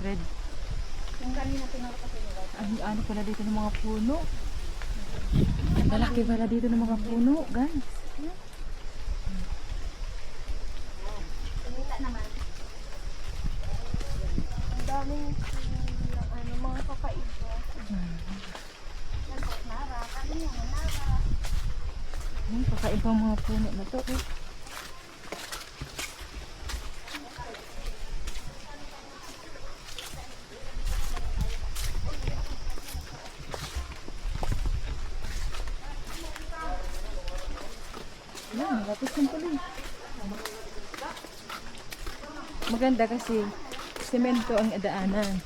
Red. Yung kanina tinawag kasi nila. Ano pala dito ng mga puno? Ang lalaki pala dito ng mga puno, guys. Kanila naman. Ang daming mga kakaiba. Nara, kanina nara. Kakaibang mga puno na to. Eh. Yan, lapis ng tuloy. Maganda kasi semento ang daanan.